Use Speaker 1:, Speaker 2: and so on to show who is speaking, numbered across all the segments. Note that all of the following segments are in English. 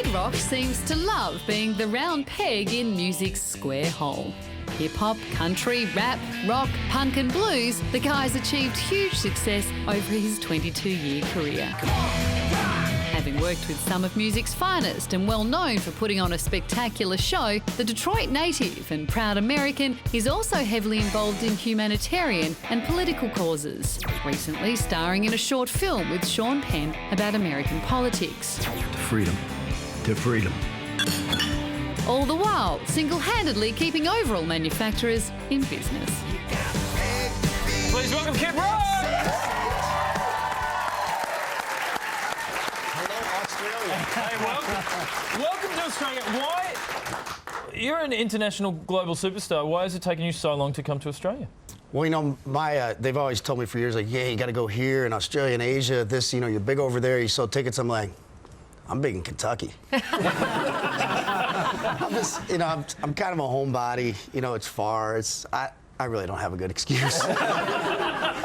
Speaker 1: Kid Rock seems to love being the round peg in music's square hole. Hip-hop, country, rap, rock, punk and blues, the guy's achieved huge success over his 22-year career. Having worked with some of music's finest and well known for putting on a spectacular show, the Detroit native and proud American is also heavily involved in humanitarian and political causes, recently starring in a short film with Sean Penn about American politics.
Speaker 2: To freedom. To freedom.
Speaker 1: All the while single-handedly keeping overall manufacturers in business.
Speaker 3: Please welcome Kid Rock! Hey, welcome to Australia. Why? You're an international global superstar. Why has it taken you so long to come to Australia?
Speaker 2: Well, you know, they've always told me for years, like, yeah, you got to go here in Australia and Asia. This, you know, you're big over there. You sell tickets. I'm like, I'm big in Kentucky. I'm just, you know, I'm kind of a homebody. You know, it's far. I really don't have a good excuse.
Speaker 4: Well,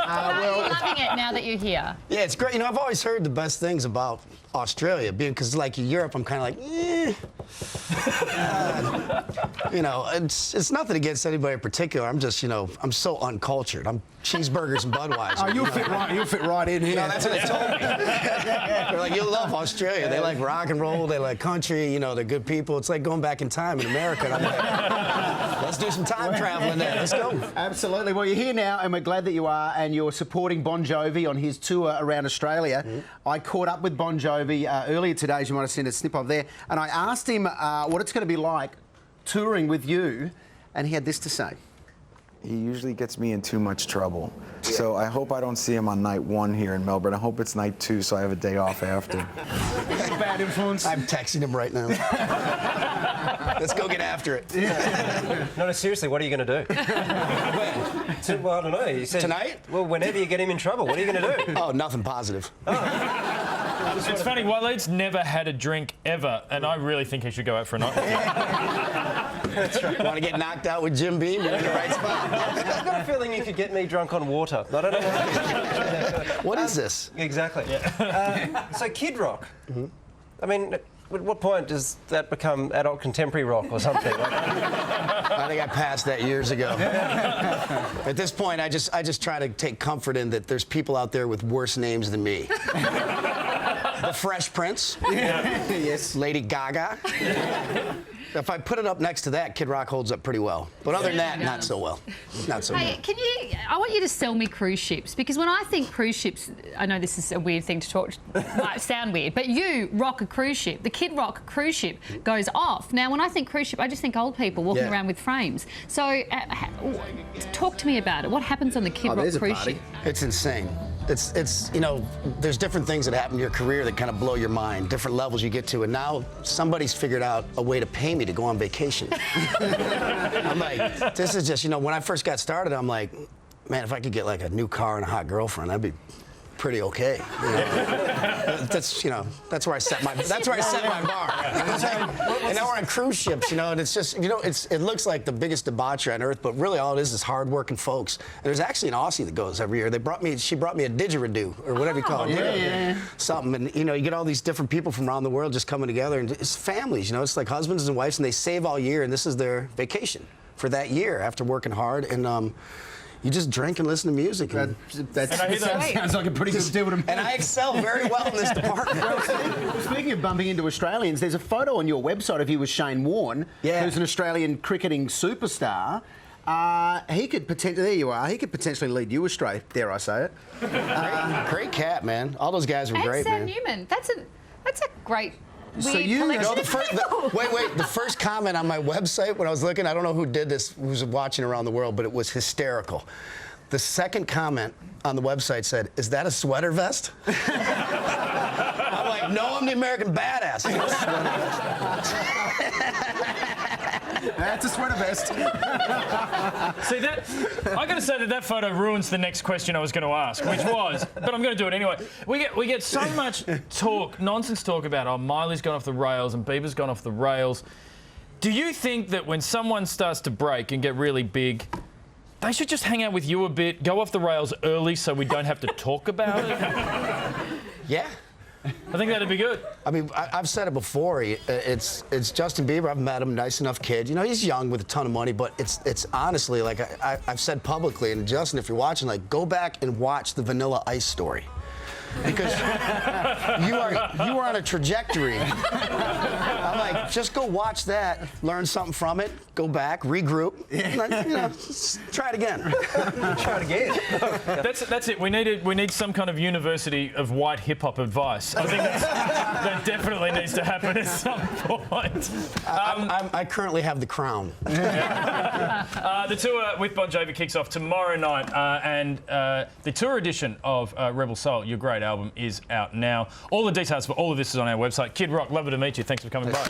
Speaker 4: are you loving it now that you're here?
Speaker 2: Yeah, it's great. You know, I've always heard the best things about Australia, because like in Europe, I'm kind of like, you know, it's nothing against anybody in particular. I'm just, you know, I'm so uncultured. I'm cheeseburgers and Budweiser.
Speaker 5: Oh, you'll fit right in here.
Speaker 2: No, that's what they told me. They're like, you'll love Australia. They like rock and roll. They like country. You know, they're good people. It's like going back in time in America. And I'm like, let's do some time traveling there. Let's go.
Speaker 5: Absolutely. Well, you're here now, and we're glad that you are, and you're supporting Bon Jovi on his tour around Australia. I caught up with Bon Jovi earlier today, as you might have seen a snip of there, and I asked him what it's going to be like touring with you, and he had this to say.
Speaker 6: He usually gets me in too much trouble. So I hope I don't see him on night 1 here in Melbourne. I hope it's night 2 so I have a day off after.
Speaker 5: Bad influence.
Speaker 2: I'm texting him right now. Let's go get after it.
Speaker 7: No, seriously, what are you going to do? Well, I don't know. You said,
Speaker 2: tonight?
Speaker 7: Well, whenever you get him in trouble, what are you going to do?
Speaker 2: Oh, nothing positive.
Speaker 3: It's funny, Waleed's never had a drink ever, and I really think he should go out for a night.
Speaker 7: That's right.
Speaker 2: Want to get knocked out with Jim Beam? You're in the right spot.
Speaker 7: I've got a feeling you could get me drunk on water. I don't know.
Speaker 2: What is this?
Speaker 7: Exactly. So, Kid Rock. I mean, at what point does that become adult contemporary rock or something?
Speaker 2: I think I passed that years ago. At this point, I just try to take comfort in that there's people out there with worse names than me. The Fresh Prince.
Speaker 5: Yes.
Speaker 2: Lady Gaga. If I put it up next to that, Kid Rock holds up pretty well. But other than that, not so well. Not so
Speaker 4: Hey,
Speaker 2: well.
Speaker 4: I want you to sell me cruise ships, because when I think cruise ships, I know this is a weird thing to talk, might sound weird, but you rock a cruise ship. The Kid Rock cruise ship goes off. Now, when I think cruise ship, I just think old people walking around with frames. So, talk to me about it. What happens on the Kid Rock cruise ship?
Speaker 2: It's insane. It's you know, there's different things that happen in your career that kind of blow your mind, different levels you get to, and now somebody's figured out a way to pay me to go on vacation. I'm like, this is just, you know, when I first got started, I'm like, man, if I could get like a new car and a hot girlfriend, that'd be pretty okay. You know? That's, you know, that's where I set my bar. And now we're on cruise ships, you know, and it's just, you know, it looks like the biggest debauchery on earth, but really all it is hardworking folks. And there's actually an Aussie that goes every year. She brought me a didgeridoo, or whatever you call it.
Speaker 5: Yeah.
Speaker 2: Something, and you know, you get all these different people from around the world just coming together, and it's families, you know, it's like husbands and wives, and they save all year, and this is their vacation for that year after working hard, and you just drink and listen to music.
Speaker 5: That sounds like a pretty good deal to me.
Speaker 2: And I excel very well in this department.
Speaker 5: Speaking of bumping into Australians, there's a photo on your website of you with Shane Warne, who's an Australian cricketing superstar. He could potentially, there you are, he could potentially lead you astray, dare I say it.
Speaker 2: Great cat, man. All those guys were great,
Speaker 4: Sam
Speaker 2: man.
Speaker 4: Newman. That's a great.
Speaker 5: So
Speaker 4: Weird
Speaker 5: you
Speaker 4: collection
Speaker 5: know,
Speaker 4: of people.
Speaker 2: Wait. The first comment on my website when I was looking, I don't know who did this, who was watching around the world, but it was hysterical. The second comment on the website said, "Is that a sweater vest?" I'm like, no, I'm the American badass.
Speaker 5: That's a sweater vest.
Speaker 3: See, I got to say that photo ruins the next question I was going to ask, which was, but I'm going to do it anyway. We get so much nonsense talk about, oh, Miley's gone off the rails and Bieber's gone off the rails. Do you think that when someone starts to break and get really big, they should just hang out with you a bit, go off the rails early so we don't have to talk about it?
Speaker 2: Yeah.
Speaker 3: I think that'd be good.
Speaker 2: I mean, I've said it before. It's Justin Bieber. I've met him, nice enough kid. You know, he's young with a ton of money, but it's honestly like I've said publicly. And Justin, if you're watching, like, go back and watch the Vanilla Ice story. Because you are on a trajectory. I'm like, just go watch that, learn something from it, go back, regroup, you know, try it again.
Speaker 7: Try it again.
Speaker 3: That's it. We need some kind of university of white hip hop advice. I think that definitely needs to happen at some point.
Speaker 2: I currently have the crown.
Speaker 3: The tour with Bon Jovi kicks off tomorrow night, and the tour edition of Rebel Soul, your great album, is out now. All the details for all of this is on our website. Kid Rock, lovely to meet you. Thanks for coming by.